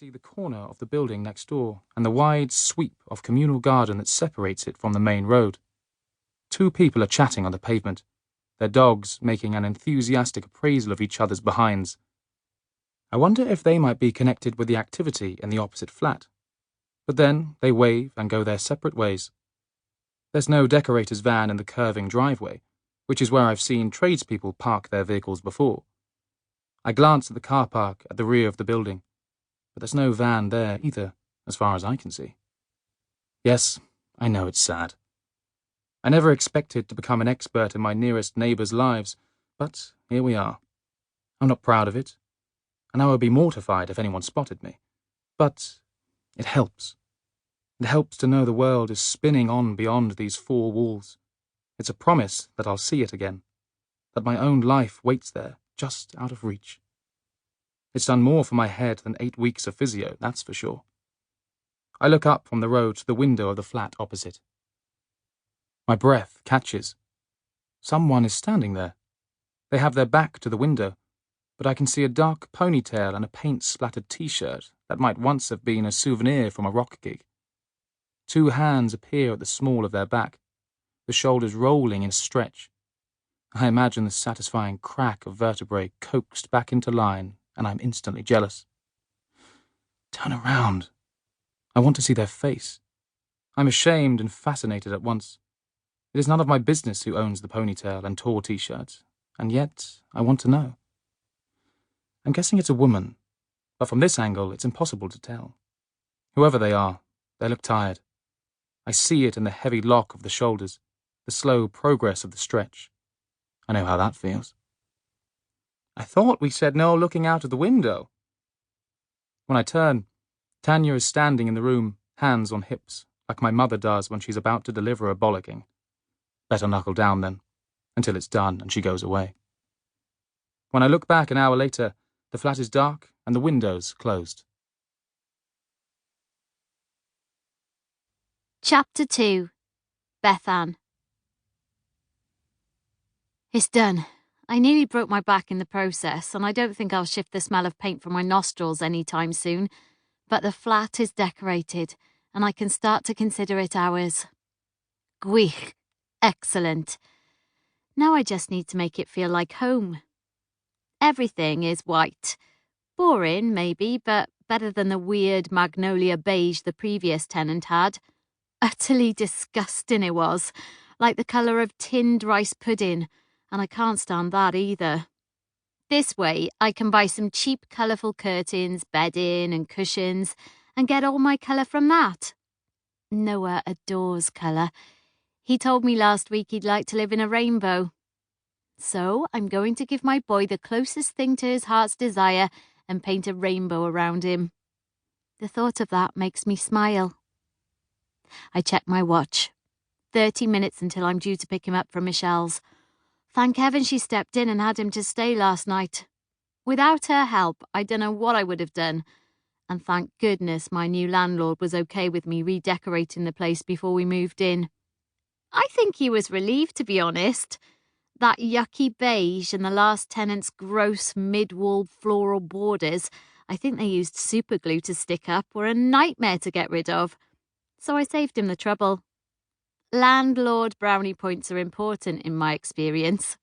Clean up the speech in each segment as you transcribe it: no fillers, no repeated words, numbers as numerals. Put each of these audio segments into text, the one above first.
see the corner of the building next door and the wide sweep of communal garden that separates it from the main road. Two people are chatting on the pavement, their dogs making an enthusiastic appraisal of each other's behinds. I wonder if they might be connected with the activity in the opposite flat. But then they wave and go their separate ways. There's no decorator's van in the curving driveway, which is where I've seen tradespeople park their vehicles before. I glance at the car park at the rear of the building, but there's no van there either, as far as I can see. Yes, I know it's sad. I never expected to become an expert in my nearest neighbours' lives, but here we are. I'm not proud of it, and I would be mortified if anyone spotted me. But it helps. It helps to know the world is spinning on beyond these four walls. It's a promise that I'll see it again, that my own life waits there, just out of reach. It's done more for my head than 8 weeks of physio, that's for sure. I look up from the road to the window of the flat opposite. My breath catches. Someone is standing there. They have their back to the window, but I can see a dark ponytail and a paint-splattered t-shirt that might once have been a souvenir from a rock gig. Two hands appear at the small of their back, the shoulders rolling in a stretch. I imagine the satisfying crack of vertebrae coaxed back into line, and I'm instantly jealous. Turn around. I want to see their face. I'm ashamed and fascinated at once. It is none of my business who owns the ponytail and tall t-shirts, and yet I want to know. I'm guessing it's a woman, but from this angle it's impossible to tell. Whoever they are, they look tired. I see it in the heavy lock of the shoulders, the slow progress of the stretch. I know how that feels. I thought we said no looking out of the window. When I turn, Tanya is standing in the room, hands on hips, like my mother does when she's about to deliver a bollocking. Better knuckle down then, until it's done and she goes away. When I look back an hour later, the flat is dark and the windows closed. Chapter 2. Bethan. It's done. I nearly broke my back in the process, and I don't think I'll shift the smell of paint from my nostrils any time soon, but the flat is decorated, and I can start to consider it ours. Gwych. Excellent. Now I just need to make it feel like home. Everything is white. Boring, maybe, but better than the weird magnolia beige the previous tenant had. Utterly disgusting it was, like the colour of tinned rice pudding, and I can't stand that either. This way, I can buy some cheap colourful curtains, bedding and cushions, and get all my colour from that. Noah adores colour. He told me last week he'd like to live in a rainbow. So I'm going to give my boy the closest thing to his heart's desire and paint a rainbow around him. The thought of that makes me smile. I check my watch. 30 minutes until I'm due to pick him up from Michelle's. Thank heaven she stepped in and had him to stay last night. Without her help, I don't know what I would have done. And thank goodness my new landlord was okay with me redecorating the place before we moved in. I think he was relieved, to be honest. That yucky beige and the last tenant's gross mid-wall floral borders, I think they used super glue to stick up, were a nightmare to get rid of. So I saved him the trouble. Landlord brownie points are important in my experience.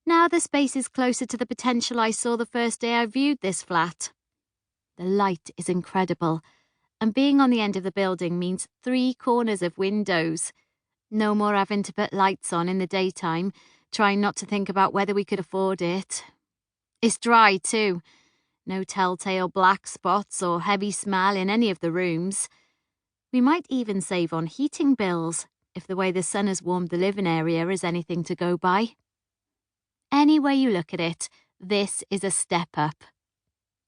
Now the space is closer to the potential I saw the first day I viewed this flat. The light is incredible, and being on the end of the building means 3 corners of windows. No more having to put lights on in the daytime, trying not to think about whether we could afford it. It's dry too. No telltale black spots or heavy smell in any of the rooms. We might even save on heating bills if the way the sun has warmed the living area is anything to go by. Any way you look at it, this is a step up.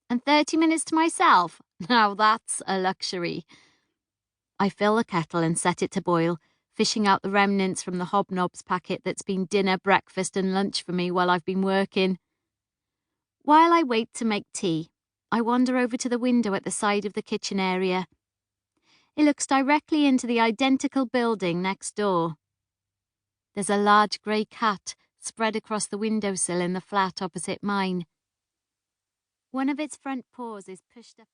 And 30 minutes to myself, now that's a luxury. I fill the kettle and set it to boil, fishing out the remnants from the hobnobs packet that's been dinner, breakfast and lunch for me while I've been working. While I wait to make tea, I wander over to the window at the side of the kitchen area. It looks directly into the identical building next door. There's a large grey cat spread across the windowsill in the flat opposite mine. One of its front paws is pushed up.